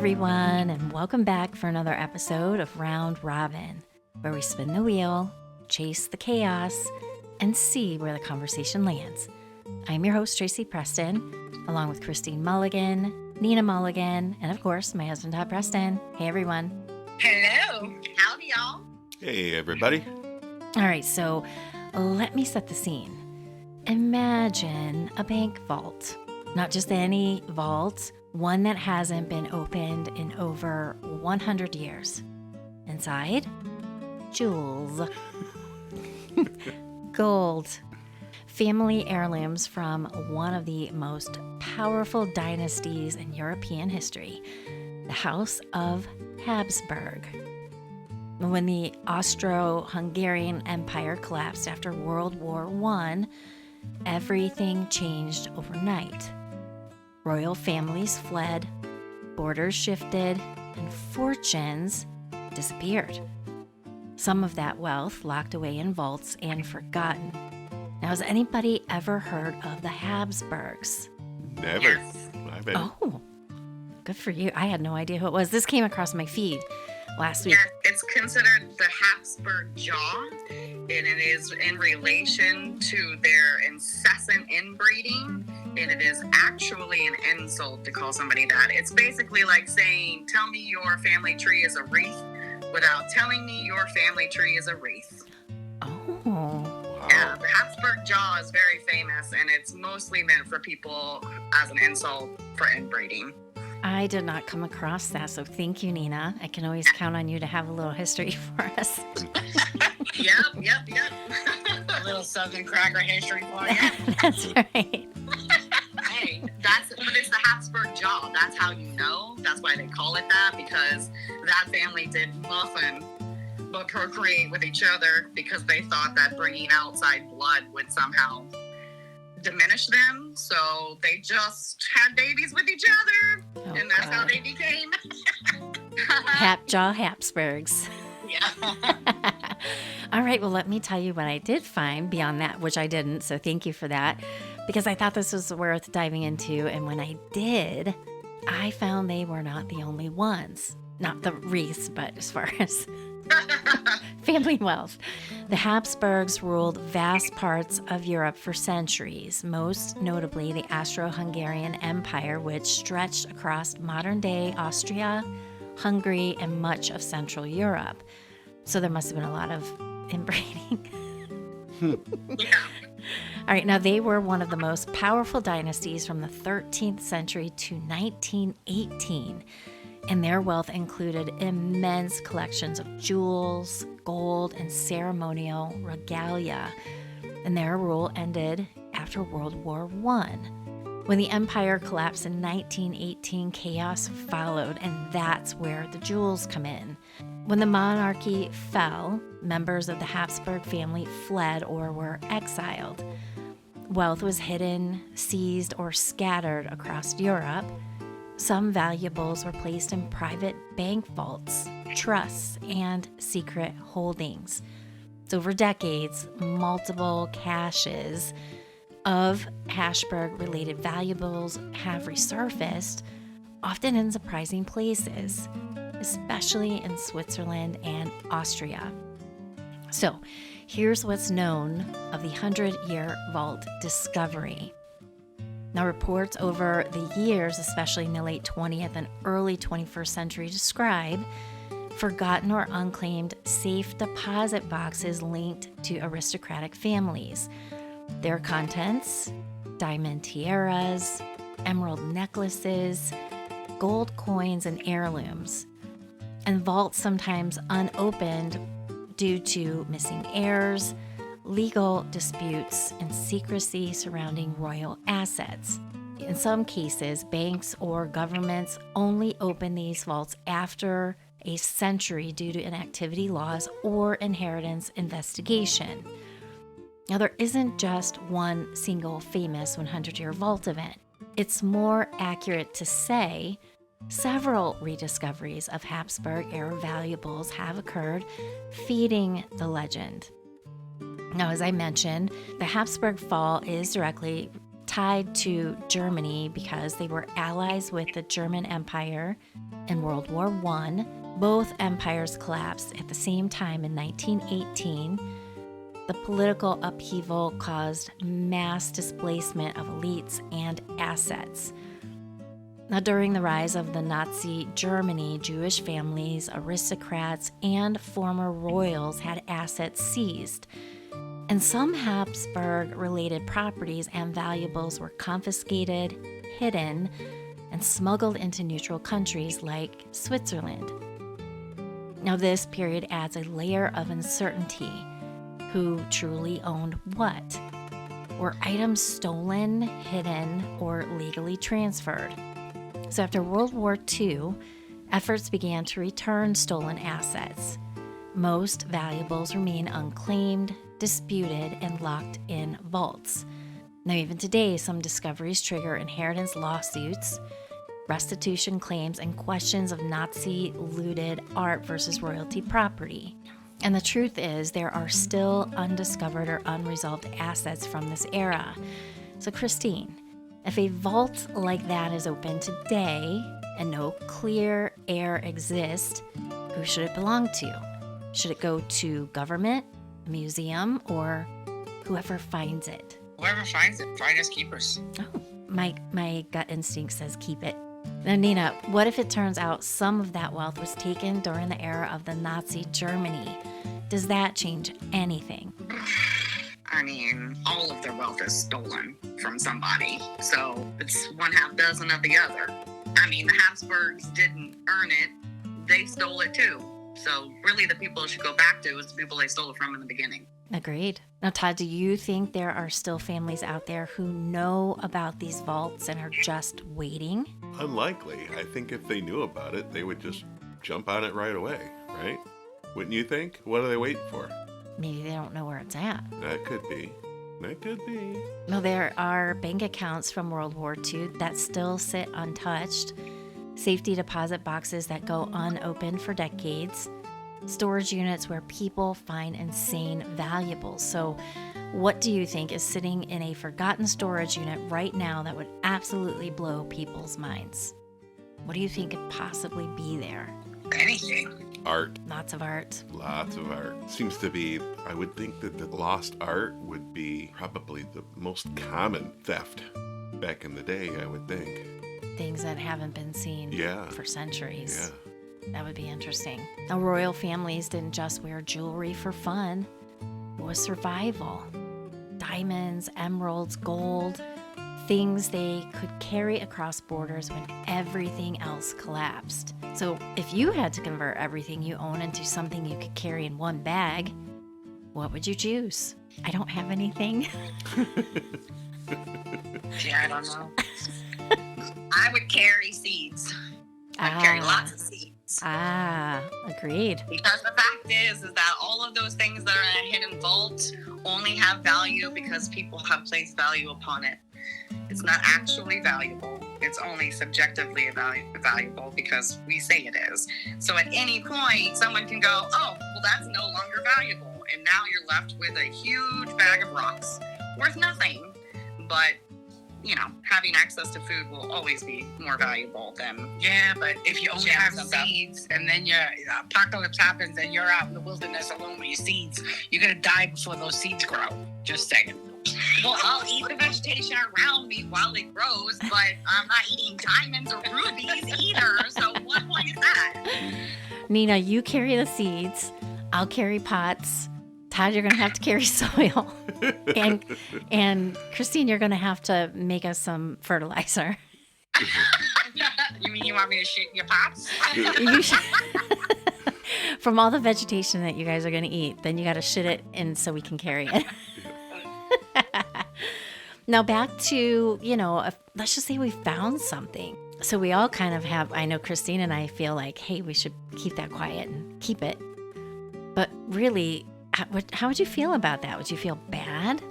everyone, and welcome back for another episode of Round Robin, where we spin the wheel, chase the chaos, and see where the conversation lands. I'm your host, Tracy Preston, along with Christine Mulligan, Nina Mulligan, and of course, my husband, Todd Preston. Hey, everyone. Hello. Howdy, y'all. Hey, everybody. All right, so let me set the scene. Imagine a bank vault. Not just any vault, one that hasn't been opened in over 100 years. Inside, jewels, gold, family heirlooms from one of the most powerful dynasties in European history, the House of Habsburg. When the Austro-Hungarian Empire collapsed after World War I, everything changed overnight. Royal families fled, borders shifted, and fortunes disappeared. Some of that wealth locked away in vaults and forgotten. Now, has anybody ever heard of the Habsburgs? Never. Yes. I bet. Oh, good for you. I had no idea who it was. This came across my feed last week. Yes, it's considered the Habsburg jaw, and it is in relation to their incessant inbreeding, and it is actually an insult to call somebody that. It's basically like saying, tell me your family tree is a wreath without telling me your family tree is a wreath. Oh, Wow. Yeah, the Habsburg jaw is very famous, and it's mostly meant for people as an insult for inbreeding. I did not come across that, so thank you, Nina. I can always count on you to have a little history for us. Yep. A little Southern cracker history for you. That's right. Hey, but it's the Habsburg jaw. That's how you know. That's why they call it that, because that family did nothing but procreate with each other because they thought that bringing outside blood would somehow diminish them. So they just had babies with each other, Oh, and that's how God. they became. Hapjaw Habsburgs. Yeah. All right, well, let me tell you what I did find beyond that, which I didn't, so thank you for that, because I thought this was worth diving into, and when I did, I found they were not the only ones. Not the wreaths, but as far as family wealth. The Habsburgs ruled vast parts of Europe for centuries, most notably the Austro-Hungarian Empire, which stretched across modern-day Austria, Hungary, and much of Central Europe. So there must have been a lot of inbreeding. Yeah. All right, now they were one of the most powerful dynasties from the 13th century to 1918, and their wealth included immense collections of jewels, gold, and ceremonial regalia. And their rule ended after World War I. When the empire collapsed in 1918, chaos followed, and that's where the jewels come in. When the monarchy fell, members of the Habsburg family fled or were exiled. Wealth was hidden, seized, or scattered across Europe. Some valuables were placed in private bank vaults, trusts, and secret holdings. So over decades, multiple caches of Habsburg-related valuables have resurfaced, often in surprising places, especially in Switzerland and Austria. So here's what's known of the 100-year vault discovery. Now, reports over the years, especially in the late 20th and early 21st century, describe forgotten or unclaimed safe deposit boxes linked to aristocratic families. Their contents: diamond tiaras, emerald necklaces, gold coins, and heirlooms. And vaults sometimes unopened due to missing heirs, legal disputes, and secrecy surrounding royal assets. In some cases, banks or governments only open these vaults after a century due to inactivity laws or inheritance investigation. Now, there isn't just one single famous 100-year vault event. It's more accurate to say several rediscoveries of Habsburg-era valuables have occurred, feeding the legend. Now, as I mentioned, the Habsburg fall is directly tied to Germany because they were allies with the German Empire in World War I. Both empires collapsed at the same time in 1918. The political upheaval caused mass displacement of elites and assets. Now, during the rise of the Nazi Germany, Jewish families, aristocrats, and former royals had assets seized. And some Habsburg-related properties and valuables were confiscated, hidden, and smuggled into neutral countries like Switzerland. Now, this period adds a layer of uncertainty. Who truly owned what? Were items stolen, hidden, or legally transferred? So after World War II, efforts began to return stolen assets. Most valuables remain unclaimed, disputed, and locked in vaults. Now, even today, some discoveries trigger inheritance lawsuits, restitution claims, and questions of Nazi-looted art versus royalty property. And the truth is, there are still undiscovered or unresolved assets from this era. So, Christine, if a vault like that is open today and no clear heir exists, who should it belong to? Should it go to government, museum, or whoever finds it? Whoever finds it, finders keepers. Oh, my gut instinct says keep it. Now, Nina, what if it turns out some of that wealth was taken during the era of the Nazi Germany? Does that change anything? I mean, all of their wealth is stolen from somebody. So it's one half dozen of the other. I mean, the Habsburgs didn't earn it. They stole it too. So really the people it should go back to is the people they stole it from in the beginning. Agreed. Now, Todd, do you think there are still families out there who know about these vaults and are just waiting? Unlikely. I think if they knew about it, they would just jump on it right away, right? Wouldn't you think? What are they waiting for? Maybe they don't know where it's at. That could be. That could be. No, there are bank accounts from World War II that still sit untouched, safety deposit boxes that go unopened for decades, storage units where people find insane valuables. So what do you think is sitting in a forgotten storage unit right now that would absolutely blow people's minds? What do you think could possibly be there? Anything. Art. Lots of art. Lots of art. Seems to be, I would think that the lost art would be probably the most common theft back in the day, I would think. Things that haven't been seen Yeah. for centuries. Yeah. That would be interesting. Now, royal families didn't just wear jewelry for fun. It was survival. Diamonds, emeralds, gold, things they could carry across borders when everything else collapsed. So if you had to convert everything you own into something you could carry in one bag, what would you choose? I don't have anything. Yeah, I don't know. I would carry seeds. I'd carry lots of seeds. Agreed. Because the fact is that all of those things that are in a hidden vault only have value because people have placed value upon it. It's not actually valuable. It's only subjectively valuable because we say it is. So at any point, someone can go, oh, well, that's no longer valuable. And now you're left with a huge bag of rocks worth nothing. But, you know, having access to food will always be more valuable than... Yeah, but if you only have Gems and stuff. seeds and then your apocalypse happens and you're out in the wilderness alone with your seeds, you're going to die before those seeds grow. Just saying. Well, I'll eat the vegetation around me while it grows, but I'm not eating diamonds or rubies either. So what point is that? Nina, you carry the seeds. I'll carry pots. Todd, you're going to have to carry soil. and Christine, you're going to have to make us some fertilizer. You mean you want me to shoot your pots? You should, from all the vegetation that you guys are going to eat, then you got to shit it in so we can carry it. Now back to, let's just say we found something. So we all kind of have, I know Christine and I feel like, hey, we should keep that quiet and keep it. But really, how would you feel about that? Would you feel bad?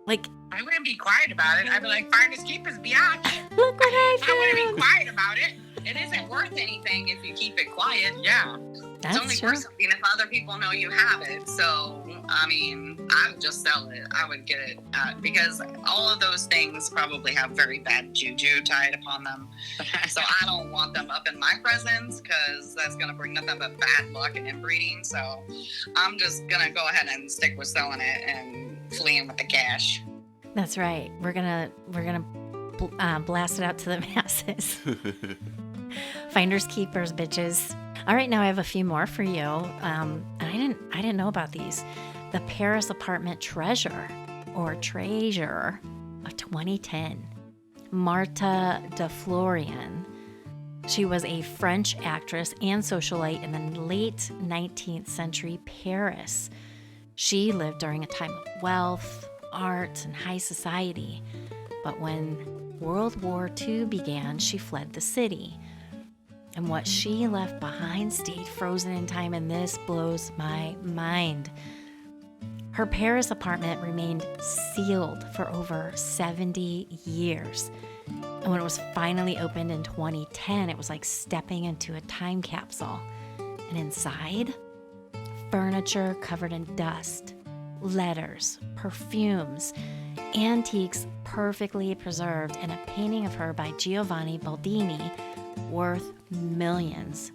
Like, I wouldn't be quiet about it. I'd be like, finders keepers, biatch. look what I I wouldn't found. be quiet about it. It isn't worth anything if you keep it quiet. Yeah. That's it's only true. worth something if other people know you have it. So, I mean, I would just sell it. I would get it because all of those things probably have very bad juju tied upon them. So I don't want them up in my presence because that's going to bring nothing but bad luck and inbreeding. So I'm just going to go ahead and stick with selling it and fleeing with the cash. That's right. We're gonna blast it out to the masses. Finders keepers, bitches. All right, now I have a few more for you. And I didn't know about these. The Paris apartment treasure or treasure of 2010. Martha de Florian. She was a French actress and socialite in the late 19th century Paris. She lived during a time of wealth, art, and high society. But when World War II began, she fled the city. And what she left behind stayed frozen in time, and this blows my mind. Her Paris apartment remained sealed for over 70 years. And when it was finally opened in 2010, it was like stepping into a time capsule. And inside, furniture covered in dust, letters, perfumes, antiques perfectly preserved, and a painting of her by Giovanni Baldini worth millions.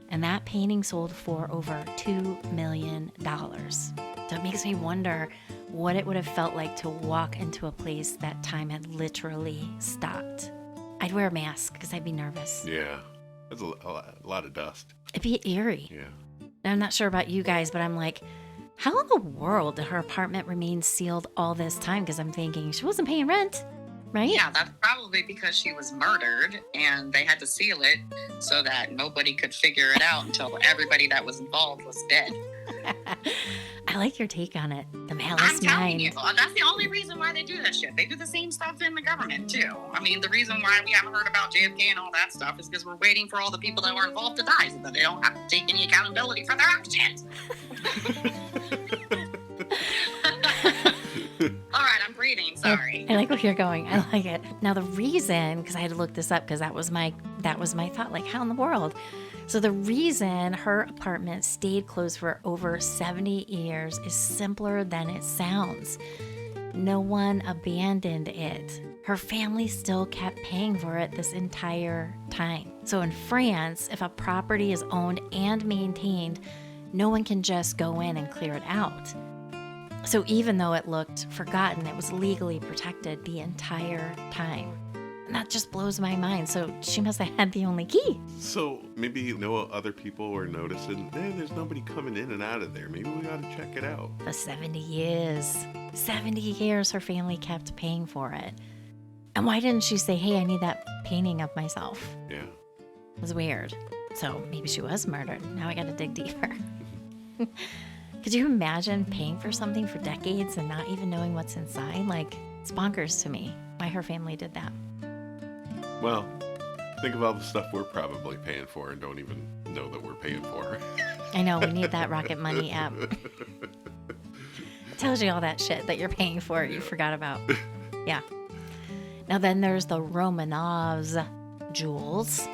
And that painting sold for over $2 million. So it makes me wonder what it would have felt like to walk into a place that time had literally stopped. I'd wear a mask because I'd be nervous. Yeah, that's a lot of dust. It'd be eerie. Yeah. And I'm not sure about you guys, but I'm like, how in the world did her apartment remain sealed all this time? Because I'm thinking she wasn't paying rent, right? Yeah, that's probably because she was murdered and they had to seal it so that nobody could figure it out until everybody that was involved was dead. I like your take on it. The malice I'm telling mind. you, that's the only reason why they do that shit. They do the same stuff in the government too. I mean, the reason why we haven't heard about JFK and all that stuff is because we're waiting for all the people that were involved to die so that they don't have to take any accountability for their actions. All right, I'm breathing. Sorry. I like where you're going. I like it. Now the reason, because I had to look this up because that was my thought. Like, how in the world? So the reason her apartment stayed closed for over 70 years is simpler than it sounds. No one abandoned it. Her family still kept paying for it this entire time. So in France, if a property is owned and maintained, no one can just go in and clear it out. So even though it looked forgotten, it was legally protected the entire time. And that just blows my mind. So she must have had the only key. So maybe other people were noticing, there's nobody coming in and out of there. Maybe we ought to check it out. For 70 years. 70 years her family kept paying for it. And why didn't she say, hey, I need that painting of myself? Yeah. It was weird. So maybe she was murdered. Now I gotta dig deeper. Could you imagine paying for something for decades and not even knowing what's inside? Like, it's bonkers to me why her family did that. Well, think of all the stuff we're probably paying for and don't even know that we're paying for. I know, we need that Rocket Money app. Tells you all that shit that you're paying for you forgot about. Yeah. Now then there's the Romanovs jewels.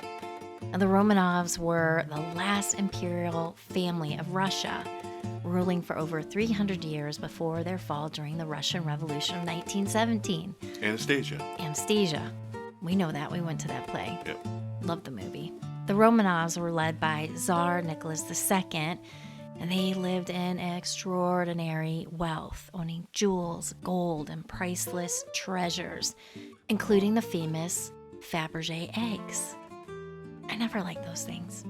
Now, the Romanovs were the last imperial family of Russia, ruling for over 300 years before their fall during the Russian Revolution of 1917. Anastasia. We know that. We went to that play. Yep. Loved the movie. The Romanovs were led by Tsar Nicholas II, and they lived in extraordinary wealth, owning jewels, gold, and priceless treasures, including the famous Fabergé eggs. I never liked those things.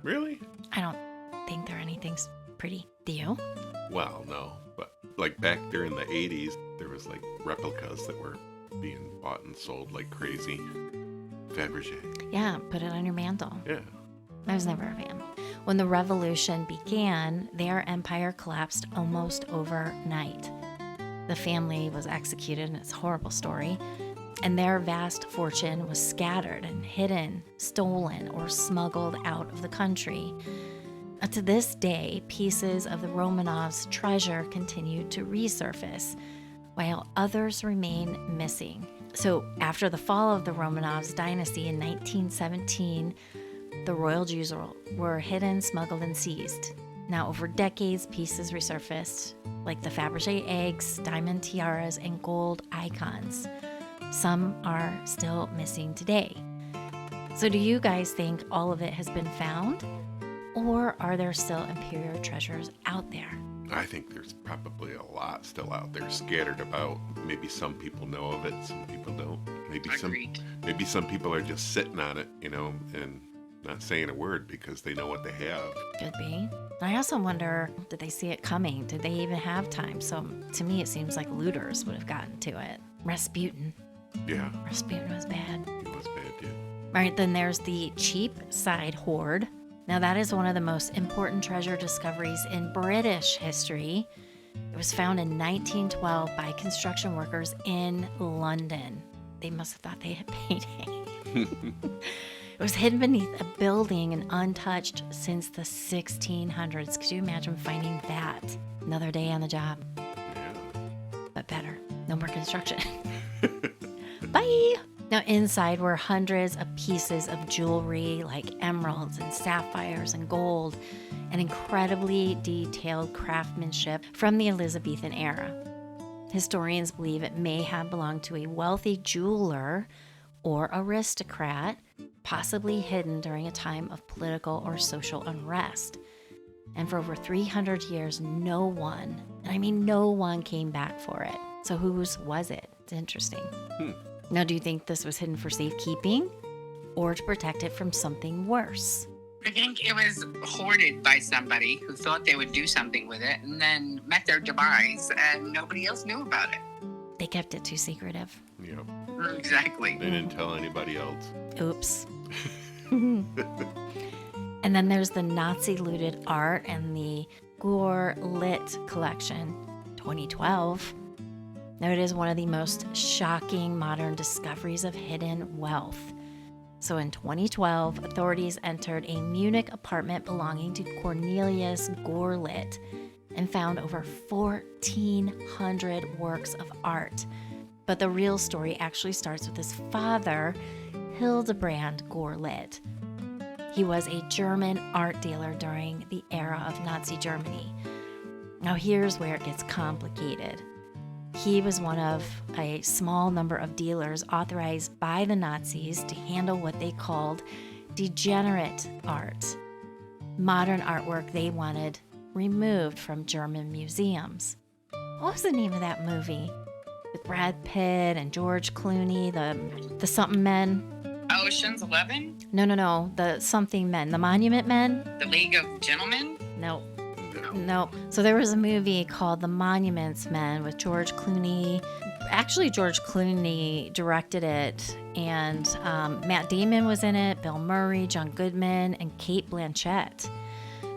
Really? I don't think they're anything pretty. Do you? Well, no. But like back during the 80s, there was like replicas that were being bought and sold like crazy. Fabergé. Yeah, put it on your mantle. Yeah. I was never a fan. When the revolution began, their empire collapsed almost overnight. The family was executed, and it's a horrible story. And their vast fortune was scattered and hidden, stolen, or smuggled out of the country. To this day, pieces of the Romanovs' treasure continue to resurface, while others remain missing. So after the fall of the Romanovs dynasty in 1917, The royal jewels were hidden, smuggled, and seized. Now, over decades, pieces resurfaced, like the Fabergé eggs, diamond tiaras, and gold icons. Some are still missing today. So do you guys think all of it has been found? Or are there still imperial treasures out there? I think there's probably a lot still out there scattered about. Maybe some people know of it, some people don't. Agreed. Maybe some people are just sitting on it, and not saying a word because they know what they have. Could be. I also wonder, did they see it coming? Did they even have time? So to me, it seems like looters would have gotten to it. Rasputin. Yeah. Rasputin was bad. It was bad, yeah. All right, then there's the Cheapside Hoard. Now, that is one of the most important treasure discoveries in British history. It was found in 1912 by construction workers in London. They must have thought they had payday. It was hidden beneath a building and untouched since the 1600s. Could you imagine finding that? Another day on the job. Yeah. But better. No more construction. Bye! Now, inside were hundreds of pieces of jewelry like emeralds and sapphires and gold and incredibly detailed craftsmanship from the Elizabethan era. Historians believe it may have belonged to a wealthy jeweler or aristocrat, possibly hidden during a time of political or social unrest. And for over 300 years, no one, and I mean no one, came back for it. So whose was it? It's interesting. Now, do you think this was hidden for safekeeping or to protect it from something worse? I think it was hoarded by somebody who thought they would do something with it and then met their demise and nobody else knew about it. They kept it too secretive. Yep. Exactly. They didn't tell anybody else. Oops. And then there's the Nazi looted art and the Gore Lit collection, 2012. Now, it is one of the most shocking modern discoveries of hidden wealth. So in 2012, authorities entered a Munich apartment belonging to Cornelius Gorlit and found over 1,400 works of art. But the real story actually starts with his father, Hildebrand Gorlit. He was a German art dealer during the era of Nazi Germany. Now here's where it gets complicated. He was one of a small number of dealers authorized by the Nazis to handle what they called degenerate art, modern artwork they wanted removed from German museums. What was the name of that movie? With Brad Pitt and George Clooney, the something men? Ocean's 11? No, the something men, the Monument Men? The League of Gentlemen? No. So there was a movie called The Monuments Men with George Clooney. Actually, George Clooney directed it, and Matt Damon was in it, Bill Murray, John Goodman, and Cate Blanchett.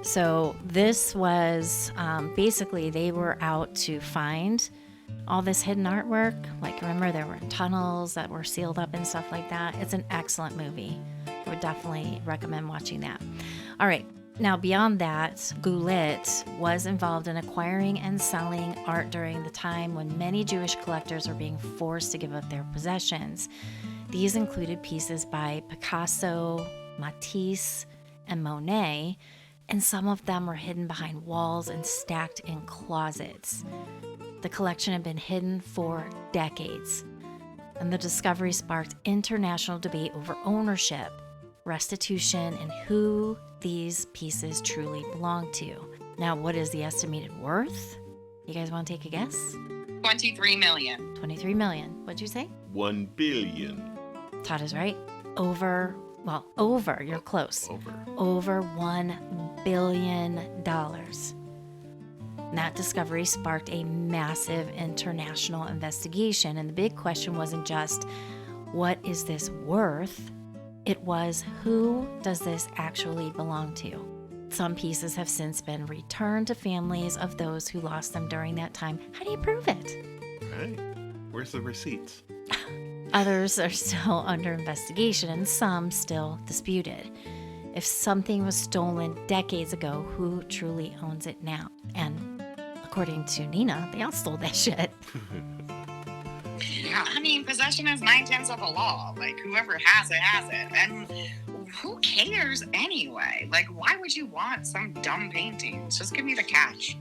So this was basically they were out to find all this hidden artwork. Like, remember, there were tunnels that were sealed up and stuff like that. It's an excellent movie. I would definitely recommend watching that. All right. Now, beyond that, Goulet was involved in acquiring and selling art during the time when many Jewish collectors were being forced to give up their possessions. These included pieces by Picasso, Matisse, and Monet, and some of them were hidden behind walls and stacked in closets. The collection had been hidden for decades, and the discovery sparked international debate over ownership, restitution, and who these pieces truly belong to. Now, what is the estimated worth? You guys want to take a guess? 23 million. 23 million. What'd you say? 1 billion. Todd is right. Over, you're close. Over $1 billion. And that discovery sparked a massive international investigation. And the big question wasn't just, what is this worth? It was, who does this actually belong to? Some pieces have since been returned to families of those who lost them during that time. How do you prove it? Right. Where's the receipts? Others are still under investigation and some still disputed. If something was stolen decades ago, who truly owns it now? And according to Nina, they all stole that shit. Yeah, I mean, possession is 9/10 of the law. Like, whoever has it, has it. And who cares anyway? Like, why would you want some dumb paintings? Just give me the cash.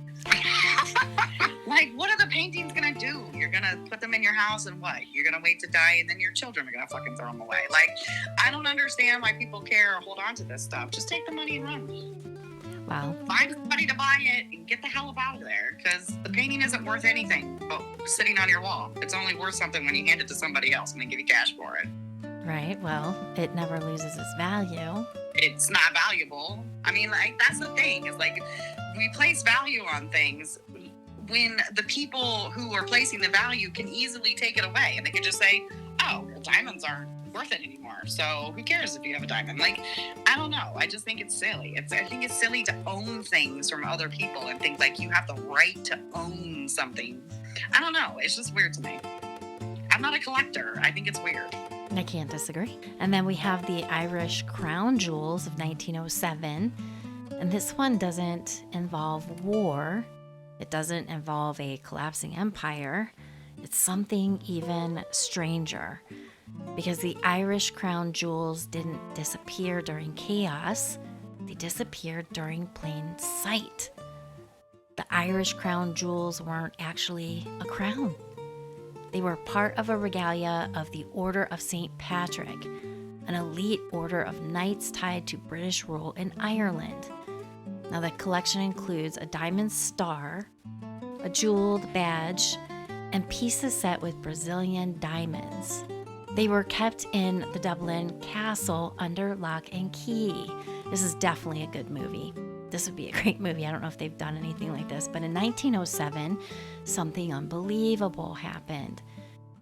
Like, what are the paintings gonna do? You're gonna put them in your house and what? You're gonna wait to die and then your children are gonna fucking throw them away. Like, I don't understand why people care or hold on to this stuff. Just take the money and run. Wow. Find somebody to buy it and get the hell up out of there, because the painting isn't worth anything but sitting on your wall. It's only worth something when you hand it to somebody else and they give you cash for it. Right. Well, it never loses its value. It's not valuable. I mean, like, that's the thing. Is like, we place value on things when the people who are placing the value can easily take it away, and they can just say, oh, well, diamonds aren't worth it anymore, so who cares if you have a diamond? Like, I don't know. I just think it's silly. I think it's silly to own things from other people and think like you have the right to own something. I don't know. It's just weird to me. I'm not a collector. I think it's weird. I can't disagree. And then we have the Irish crown jewels of 1907. And this one doesn't involve war. It doesn't involve a collapsing empire. It's something even stranger. Because the Irish crown jewels didn't disappear during chaos. They disappeared during plain sight. The Irish crown jewels weren't actually a crown. They were part of a regalia of the Order of St. Patrick, an elite order of knights tied to British rule in Ireland. Now, the collection includes a diamond star, a jeweled badge, and pieces set with Brazilian diamonds. They were kept in the Dublin Castle under lock and key. This is definitely a good movie. This would be a great movie. I don't know if they've done anything like this, but in 1907, something unbelievable happened.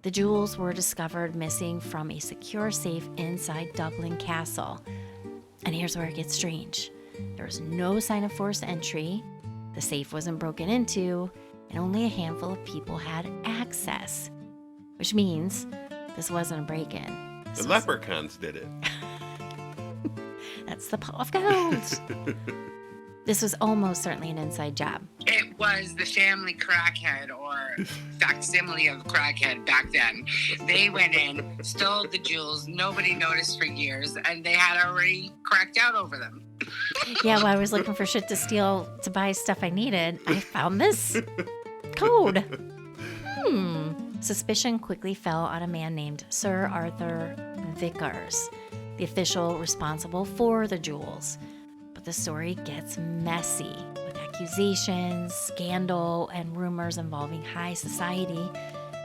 The jewels were discovered missing from a secure safe inside Dublin Castle. And here's where it gets strange. There was no sign of forced entry, the safe wasn't broken into, and only a handful of people had access. Which means this wasn't a break-in. The leprechauns did it. That's the pot of gold. This was almost certainly an inside job. It was the family crackhead, or facsimile of crackhead back then. They went in, stole the jewels, nobody noticed for years, and they had already cracked out over them. Yeah, while I was looking for shit to steal to buy stuff I needed, I found this code. Suspicion quickly fell on a man named Sir Arthur Vickers, the official responsible for the jewels. But the story gets messy with accusations, scandal, and rumors involving high society,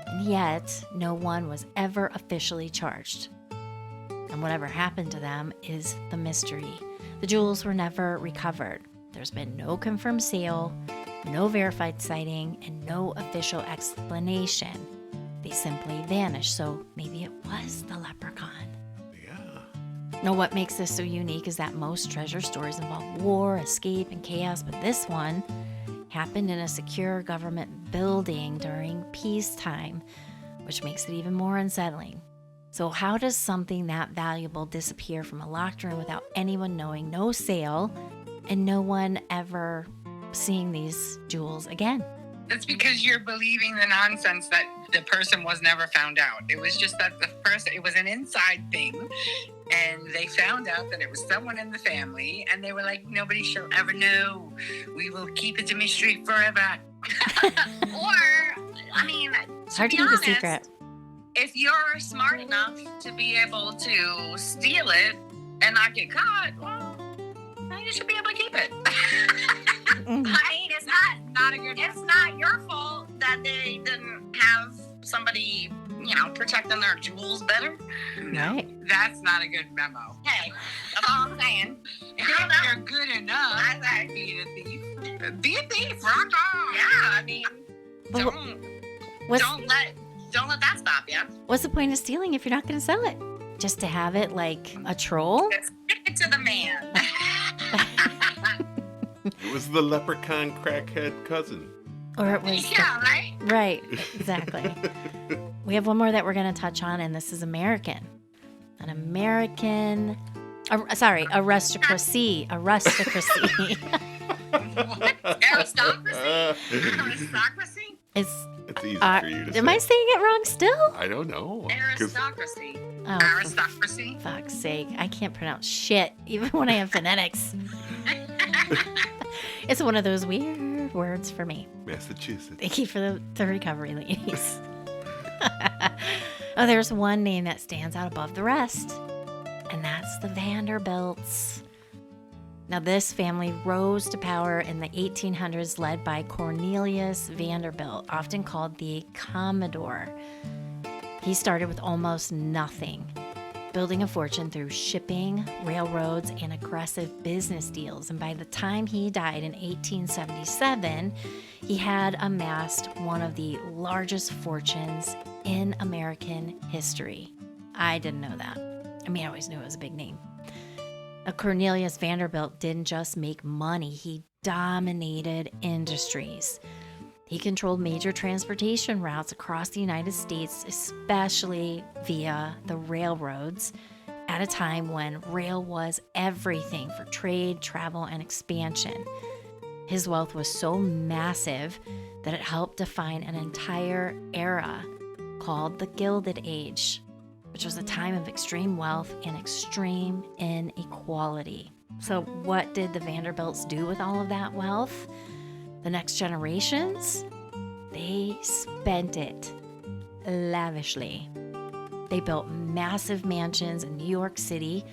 and yet no one was ever officially charged. And whatever happened to them is the mystery. The jewels were never recovered. There's been no confirmed sale, no verified sighting, and no official explanation. They simply vanished, so maybe it was the leprechaun. Now, what makes this so unique is that most treasure stories involve war, escape, and chaos, but this one happened in a secure government building during peacetime, which makes it even more unsettling. So how does something that valuable disappear from a locked room without anyone knowing, no sale, and no one ever seeing these jewels again? It's because you're believing the nonsense that the person was never found out. It was just that the person, it was an inside thing, and they found out that it was someone in the family, and they were like, nobody shall ever know. We will keep it a mystery forever. Or, I mean, It's hard to keep a secret. If you're smart enough to be able to steal it and not get caught, well, you should be able to keep it. I mean, it's not your fault that they didn't have somebody, protecting their jewels better. No, that's not a good memo. Hey, that's all I'm saying. If you're good enough, be a thief. Be a thief, rock on. Yeah, I mean, But don't let that stop you. What's the point of stealing if you're not going to sell it? Just to have it like a troll? Just give it to the man. It was the leprechaun crackhead cousin. Or it was... Yeah, right? Right, exactly. We have one more that we're going to touch on, and this is American. An American... aristocracy. Aristocracy. What? Aristocracy? Aristocracy? It's easy for you to say. Am I saying it wrong still? I don't know. 'Cause Aristocracy. Oh, for Aristocracy. fuck's sake. I can't pronounce shit, even when I have phonetics. It's one of those weird words for me. Massachusetts. Thank you for the recovery, ladies. Oh, there's one name that stands out above the rest, and that's the Vanderbilts. Now, this family rose to power in the 1800s, led by Cornelius Vanderbilt, often called the Commodore. He started with almost nothing, building a fortune through shipping, railroads, and aggressive business deals. And by the time he died in 1877, he had amassed one of the largest fortunes in American history. I didn't know that. I mean, I always knew it was a big name. Cornelius Vanderbilt didn't just make money, he dominated industries. He controlled major transportation routes across the United States, especially via the railroads, at a time when rail was everything for trade, travel, and expansion. His wealth was so massive that it helped define an entire era called the Gilded Age, which was a time of extreme wealth and extreme inequality. So what did the Vanderbilts do with all of that wealth? The next generations, they spent it lavishly. They built massive mansions in New York City,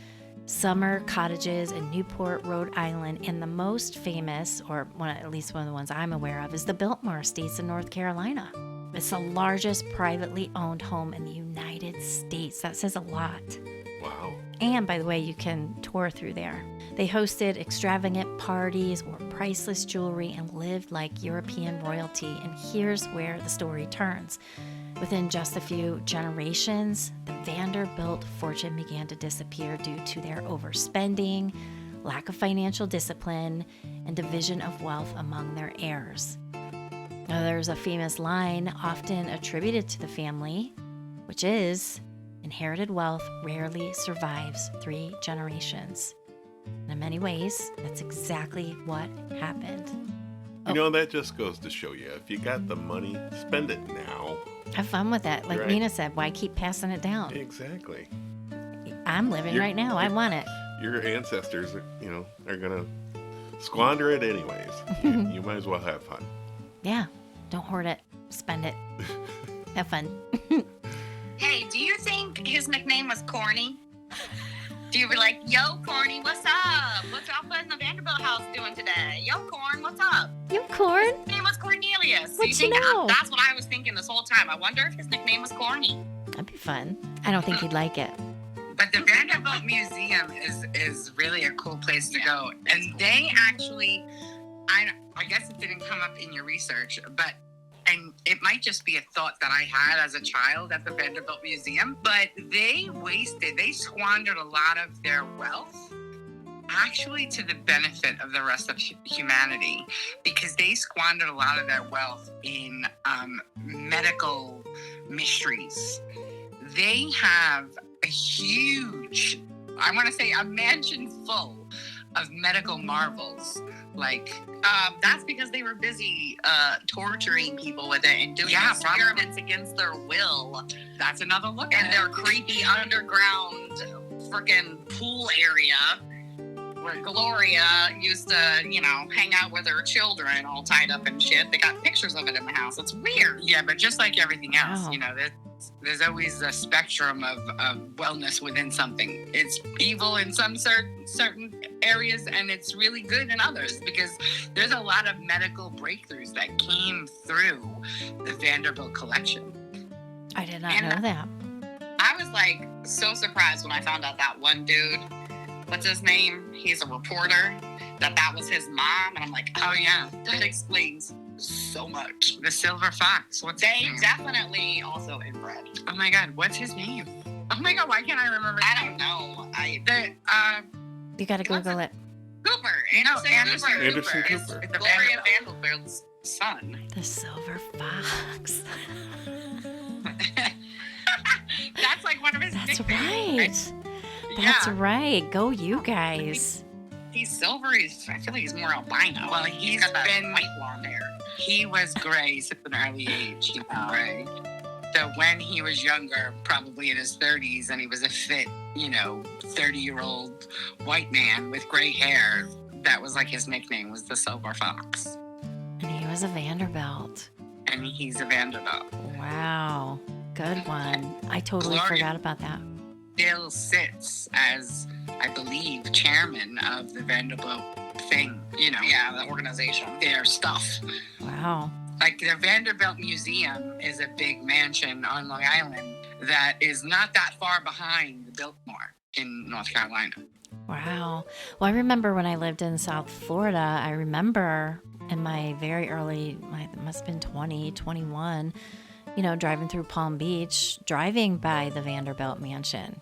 summer cottages in Newport, Rhode Island, and the most famous, or at least one of the ones I'm aware of, is the Biltmore Estates in North Carolina. It's the largest privately owned home in the United States. That says a lot. Wow. And by the way, you can tour through there. They hosted extravagant parties, wore priceless jewelry, and lived like European royalty. And here's where the story turns. Within just a few generations, the Vanderbilt fortune began to disappear due to their overspending, lack of financial discipline, and division of wealth among their heirs. Now, there's a famous line often attributed to the family, which is, inherited wealth rarely survives 3 generations. And in many ways, that's exactly what happened. You know, that just goes to show you, if you got the money, spend it now. Have fun with it. Like Right. Nina said, why keep passing it down? Exactly. I'm living right now. I want it. Your ancestors, are going to squander it anyways. You might as well have fun. Yeah. Don't hoard it. Spend it. Have fun. Hey, do you think his nickname was Corny? Do you be like, yo, Corny, what's up? What's y'all in the Vanderbilt house doing today? Yo, Corn, what's up? You corn? His name was Cornelius. What you know? That's what I was thinking this whole time. I wonder if his nickname was Corny. That'd be fun. I don't think he'd like it. But the Vanderbilt Museum is really a cool place to go. And they actually, I guess it didn't come up in your research, and it might just be a thought that I had as a child at the Vanderbilt Museum, but they squandered a lot of their wealth actually to the benefit of the rest of humanity, because they squandered a lot of their wealth in medical mysteries. They have a huge, I want to say a mansion full of medical marvels. Like, that's because they were busy torturing people with it and doing Yeah, experiments against their will. that's another look at And it. their creepy underground freaking pool area where Gloria used to, hang out with her children all tied up and shit. They got pictures of it in the house. It's weird. Yeah, but just like everything else, Wow. there's always a spectrum of wellness within something. It's evil in some certain areas, and it's really good in others, because there's a lot of medical breakthroughs that came through the Vanderbilt collection. I did not And know that. I was like so surprised when I found out that one dude, what's his name? He's a reporter, that was his mom. And I'm like, Oh yeah, that explains so much. the Silver Fox. What's his They name? definitely also inbred. Oh my God, what's his name? Oh my God, why can't I remember? his I name? don't know. You got to Google it. Cooper. Anderson Anderson Cooper. Cooper. It's the Gloria Vanderbilt. Vanderbilt's son. The Silver Fox. That's like one of his That's nicknames. right. That's Yeah. right. Go you guys. He's silver. I feel like he's more albino. Well, he's he's got that been- white blonde hair. He was gray since an early age. He was gray. So when he was younger, probably in his 30s, and he was a fit, 30-year-old white man with gray hair, that was like his nickname, was the Silver Fox. And he was a Vanderbilt. And he's a Vanderbilt. Wow. Good one. I totally forgot about that. Still sits as, I believe, chairman of the Vanderbilt thing, Yeah, the organization. their stuff. Wow. Like the Vanderbilt Museum is a big mansion on Long Island that is not that far behind the Biltmore in North Carolina. Wow. Well, I remember when I lived in South Florida, I remember in my very early, it must have been 20, 21, driving through Palm Beach, driving by the Vanderbilt Mansion.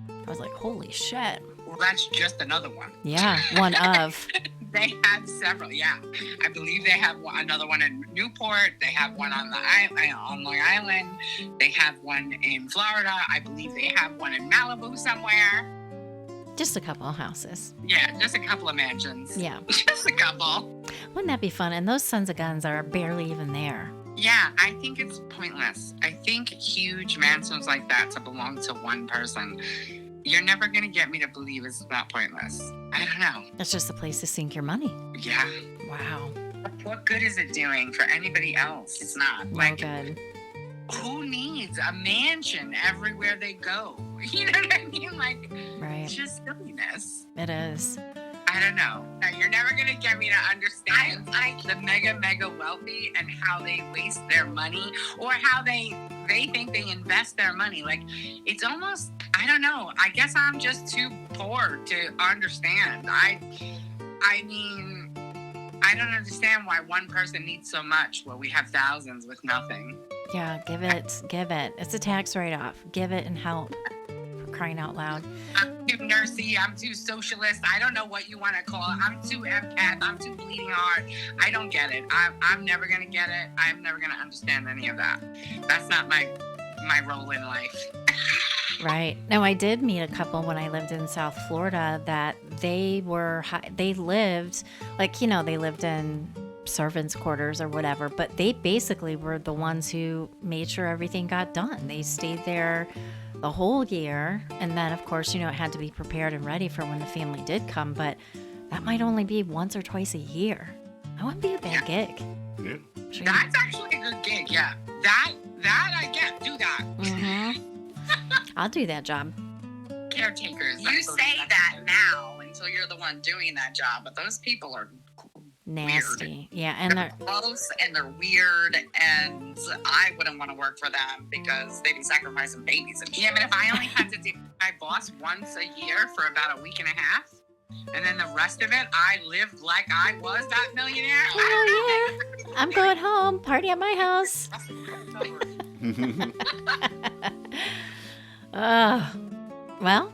I was like, holy shit. Well, that's just another one. Yeah, one of. They have several, yeah. I believe they have another one in Newport. They have one on Long Island. They have one in Florida. I believe they have one in Malibu somewhere. Just a couple of houses. Yeah, just a couple of mansions. Yeah. Just a couple. Wouldn't that be fun? And those sons of guns are barely even there. Yeah, I think it's pointless. I think huge mansions like that to belong to one person, you're never going to get me to believe it's not pointless. I don't know. That's just a place to sink your money. Yeah. Wow. What good is it doing for anybody else? It's not. Well, good. Who needs a mansion everywhere they go? You know what I mean? Right. It's just silliness. It is. I don't know. Now, you're never going to get me to understand the mega wealthy and how they waste their money, or how they think they invest their money. It's almost, I don't know. I guess I'm just too poor to understand. I mean, I don't understand why one person needs so much while we have thousands with nothing. Yeah, give it. It's a tax write-off. Give it and help. For crying out loud. I'm too nursey. I'm too socialist. I don't know what you want to call it. I'm too empath. I'm too bleeding heart. I don't get it. I'm never going to get it. I'm never going to understand any of that. That's not my role in life. Right. Now, I did meet a couple when I lived in South Florida that they lived, they lived in servants' quarters or whatever, but they basically were the ones who made sure everything got done. They stayed there the whole year. And then, of course, it had to be prepared and ready for when the family did come, but that might only be once or twice a year. That wouldn't be a bad gig. Yeah. Sure. That's actually a good gig, yeah. That I get. Do that. Mm-hmm. I'll do that job. Caretakers. You say that now until you're the one doing that job, but those people are Nasty. weird. Yeah, and They're gross and they're weird, and I wouldn't want to work for them because they'd be sacrificing babies. And Yeah, but if I only had to deal with my boss once a year for about a week and a half, and then the rest of it, I lived like I was that millionaire. oh yeah, I'm going home. Party at my house. Well,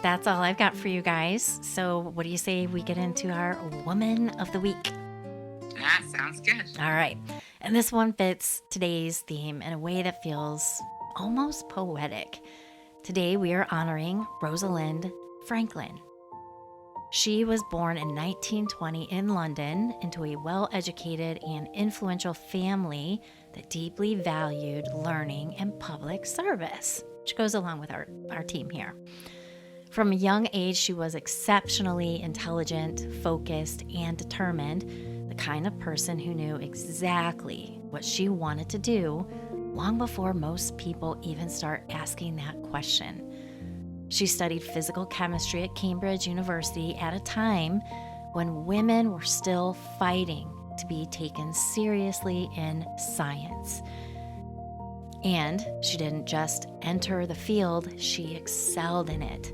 that's all I've got for you guys. So what do you say we get into our Woman of the Week? That sounds good. All right. And this one fits today's theme in a way that feels almost poetic. Today we are honoring Rosalind Franklin. She was born in 1920 in London into a well-educated and influential family that deeply valued learning and public service, which goes along with our team here. From a young age, she was exceptionally intelligent, focused, and determined, the kind of person who knew exactly what she wanted to do long before most people even start asking that question. She studied physical chemistry at Cambridge University at a time when women were still fighting to be taken seriously in science. And she didn't just enter the field, she excelled in it.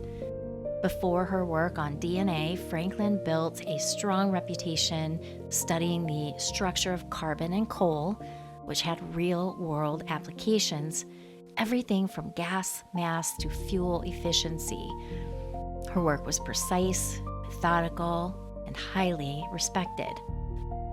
Before her work on DNA, Franklin built a strong reputation studying the structure of carbon and coal, which had real-world applications, everything from gas mass to fuel efficiency. Her work was precise, methodical, and highly respected.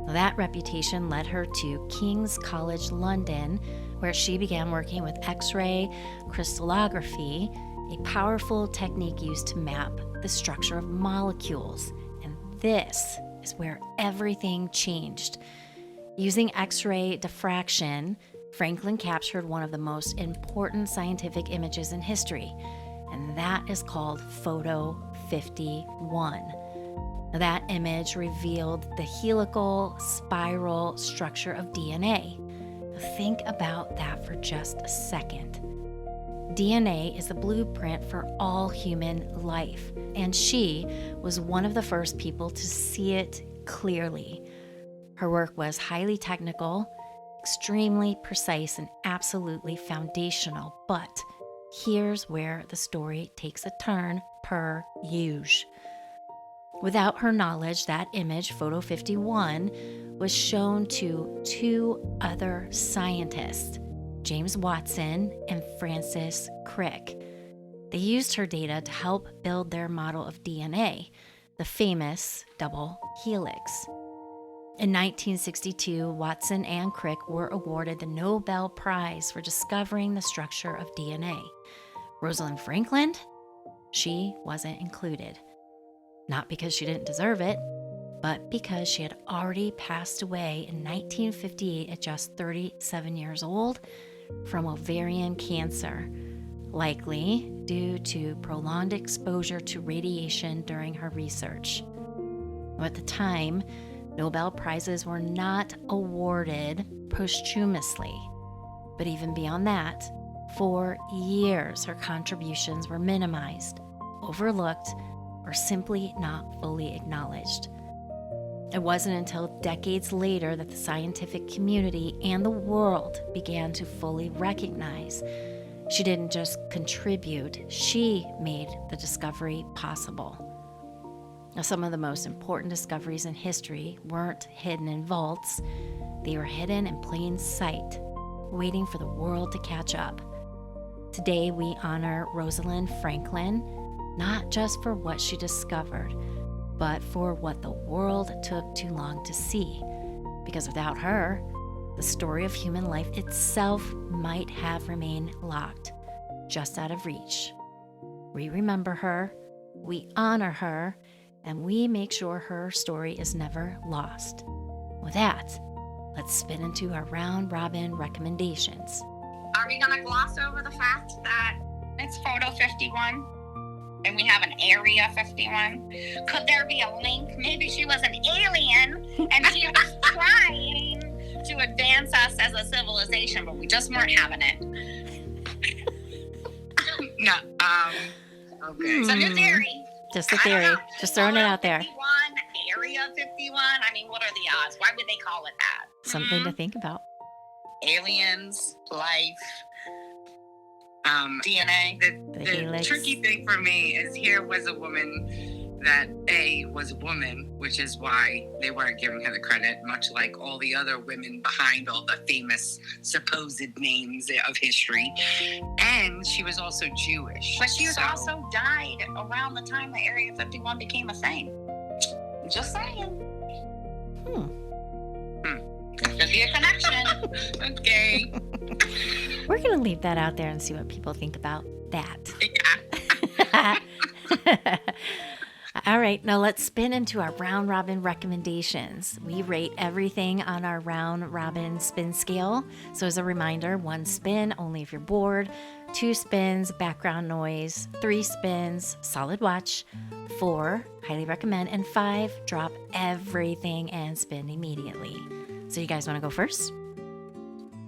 That reputation led her to King's College London, where she began working with X-ray crystallography, a powerful technique used to map the structure of molecules. And this is where everything changed. Using X-ray diffraction, Franklin captured one of the most important scientific images in history, and that is called Photo 51. That image revealed the helical spiral structure of DNA. Think about that for just a second. DNA is the blueprint for all human life, and she was one of the first people to see it clearly. Her work was highly technical, extremely precise, and absolutely foundational, but here's where the story takes a turn per usual. Without her knowledge, that image, Photo 51, was shown to two other scientists, James Watson and Francis Crick. They used her data to help build their model of DNA, the famous double helix. In 1962, Watson and Crick were awarded the Nobel Prize for discovering the structure of DNA. Rosalind Franklin, she wasn't included. Not because she didn't deserve it, but because she had already passed away in 1958 at just 37 years old from ovarian cancer, likely due to prolonged exposure to radiation during her research. At the time, Nobel Prizes were not awarded posthumously, but even beyond that, for years her contributions were minimized, overlooked, or simply not fully acknowledged. It wasn't until decades later that the scientific community and the world began to fully recognize she didn't just contribute, she made the discovery possible. Now, some of the most important discoveries in history weren't hidden in vaults. They were hidden in plain sight, waiting for the world to catch up. Today, we honor Rosalind Franklin, not just for what she discovered, but for what the world took too long to see. Because without her, the story of human life itself might have remained locked, just out of reach. We remember her, we honor her, and we make sure her story is never lost. With that, let's spin into our round robin recommendations. Are we going to gloss over the fact that it's Photo 51 and we have an Area 51? Could there be a link? Maybe she was an alien and she was trying to advance us as a civilization, but we just weren't having it. No. Okay. It's a new theory. Just a theory. Just throwing it out there. 51, Area 51. I mean, what are the odds? Why would they call it that? Something to think about. Aliens, life, DNA. The helix. tricky thing for me is here was a woman that was a woman, which is why they weren't giving her the credit, much like all the other women behind all the famous supposed names of history. And she was also Jewish. But she was also died around the time that Area 51 became a thing. Just saying. Could be a connection. Okay. We're going to leave that out there and see what people think about that. Yeah. All right, now let's spin into our round robin recommendations. We rate everything on our round robin spin scale. So as a reminder, 1 spin, only if you're bored. 2 spins, background noise. 3 spins, solid watch. 4, highly recommend. And 5, drop everything and spin immediately. So you guys want to go first?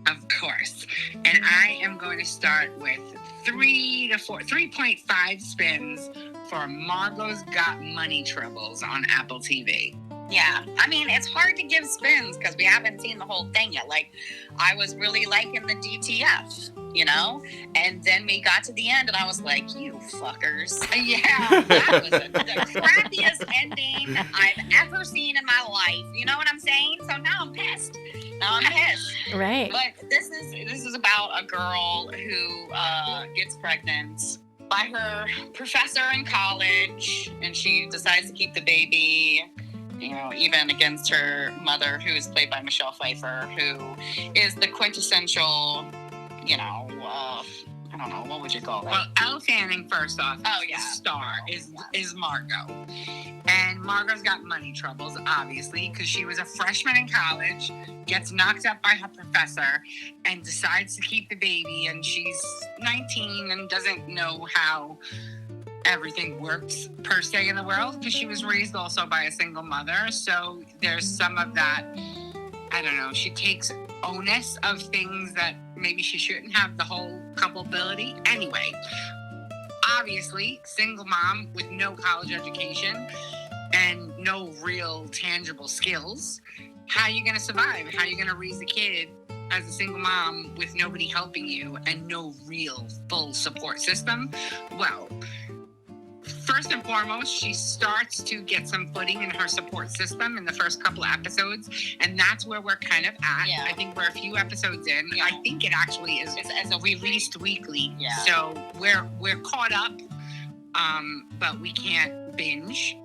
Of course. And I am going to start with 3.5 spins for Margot's Got Money Troubles on Apple TV. Yeah, I mean, it's hard to give spins because we haven't seen the whole thing yet. Like, I was really liking the DTF, you know? And then we got to the end and I was like, you fuckers. Yeah, that was the crappiest ending I've ever seen in my life. You know what I'm saying? So now I'm pissed. Right. But this is about a girl who gets pregnant by her professor in college, and she decides to keep the baby, you know, even against her mother, who is played by Michelle Pfeiffer, who is the quintessential, you know, I don't don't know, what would you call that? Well, Elle Fanning, first off, the star is Margot. And Margot's got money troubles, obviously, because she was a freshman in college, gets knocked up by her professor, and decides to keep the baby. And she's 19 and doesn't know how everything works per se in the world, because she was raised also by a single mother. So there's some of that, I don't know, she takes onus of things that maybe she shouldn't have the whole culpability. Anyway, obviously, single mom with no college education and no real tangible skills. How are you going to survive? How are you going to raise a kid as a single mom with nobody helping you and no real full support system? Well, first and foremost, she starts to get some footing in her support system in the first couple of episodes, and that's where we're kind of at. Yeah. I think we're a few episodes in. Yeah. I think it actually is released weekly, Yeah. so we're caught up, but we can't binge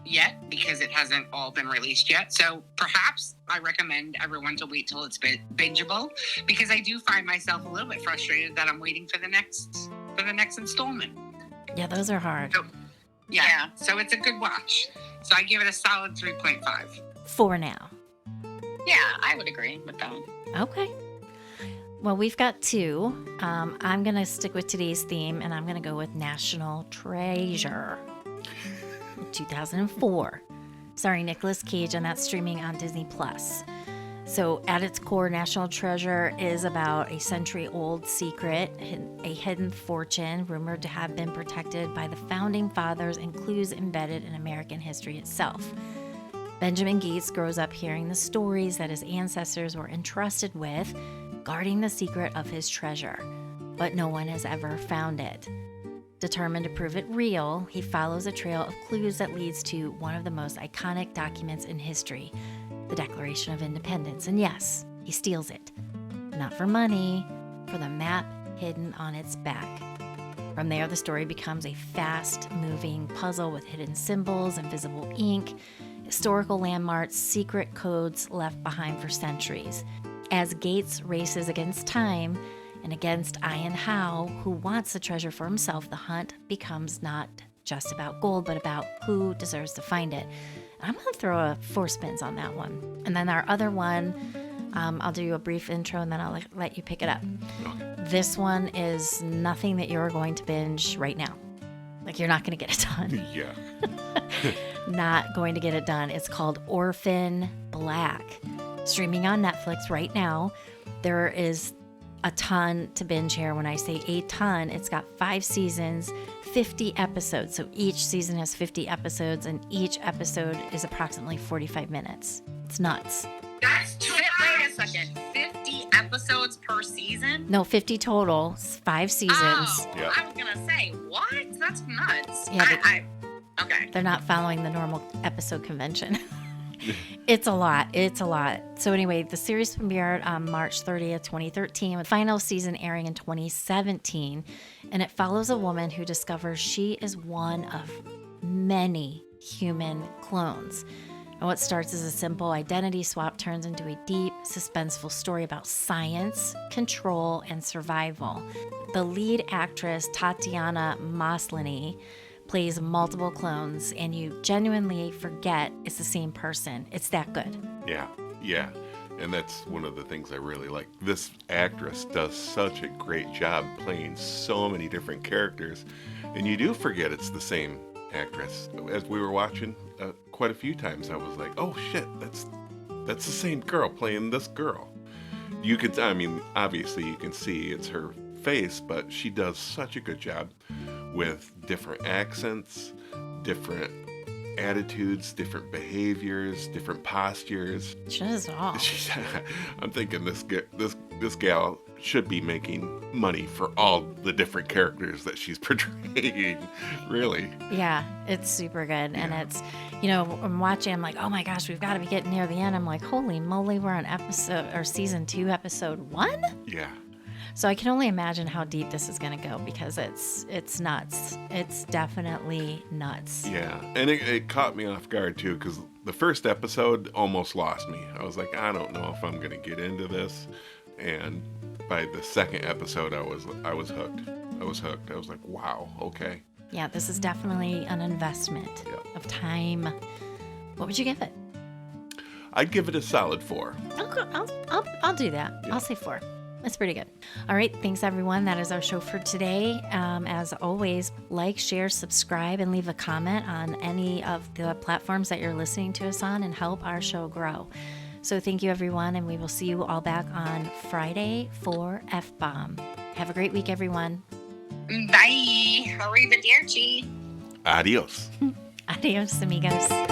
yet because it hasn't all been released yet. So perhaps I recommend everyone to wait till it's bingeable, because I do find myself a little bit frustrated that I'm waiting for the next installment. Yeah, those are hard. So, yeah, so it's a good watch. So I give it a solid 3.5. For now. Yeah, I would agree with that. Okay. Well, we've got two. I'm going to stick with today's theme, and I'm going to go with National Treasure. 2004. Starring Nicolas Cage, and that's streaming on Disney+. So at its core, National Treasure is about a century-old secret, a hidden fortune rumored to have been protected by the founding fathers and clues embedded in American history itself. Benjamin Gates grows up hearing the stories that his ancestors were entrusted with, guarding the secret of his treasure, but no one has ever found it. Determined to prove it real, he follows a trail of clues that leads to one of the most iconic documents in history, the Declaration of Independence. And yes, he steals it. Not for money, for the map hidden on its back. From there, the story becomes a fast-moving puzzle with hidden symbols, invisible ink, historical landmarks, secret codes left behind for centuries. As Gates races against time and against Ian Howe, who wants the treasure for himself, the hunt becomes not just about gold, but about who deserves to find it. I'm going to throw 4 spins on that one. And then our other one, I'll do a brief intro and then I'll let you pick it up. Okay. This one is nothing that you're going to binge right now. Like, you're not going to get it done. Yeah. Not going to get it done. It's called Orphan Black. Streaming on Netflix right now. There is a ton to binge here. When I say a ton, it's got 5 seasons, 50 episodes. So each season has 50 episodes, and each episode is approximately 45 minutes. It's nuts. That's too much. Wait a second. 50 episodes per season? No, 50 total, 5 seasons. Oh, Yeah. I was going to say, what? That's nuts. Yeah, Okay. They're not following the normal episode convention. It's a lot. It's a lot. So anyway, the series premiered on March 30th, 2013, with final season airing in 2017. And it follows a woman who discovers she is one of many human clones. And what starts as a simple identity swap turns into a deep, suspenseful story about science, control, and survival. The lead actress, Tatiana Maslany, plays multiple clones, and you genuinely forget it's the same person. It's that good. Yeah. And that's one of the things I really like. This actress does such a great job playing so many different characters, and you do forget it's the same actress. As we were watching quite a few times, I was like, oh shit, that's the same girl playing this girl. You can, obviously you can see it's her face, but she does such a good job with different accents, different attitudes, different behaviors, different postures. She does it all. I'm thinking this gal should be making money for all the different characters that she's portraying. Really. Yeah, it's super good. And it's, I'm watching, I'm like, oh my gosh, we've got to be getting near the end. I'm like, holy moly, we're on season 2, episode 1? Yeah. So I can only imagine how deep this is going to go, because it's nuts. It's definitely nuts. Yeah, and it caught me off guard too, because the first episode almost lost me. I was like, I don't know if I'm going to get into this, and by the second episode, I was hooked. I was hooked. I was like, wow, okay. Yeah, this is definitely an investment of time. What would you give it? I'd give it a solid 4. I'll do that. Yeah. I'll say 4. That's pretty good. All right. Thanks, everyone. That is our show for today. As always, like, share, subscribe, and leave a comment on any of the platforms that you're listening to us on and help our show grow. So thank you, everyone, and we will see you all back on Friday for F-Bomb. Have a great week, everyone. Bye. Arrivederci. Adios. Adios, amigos.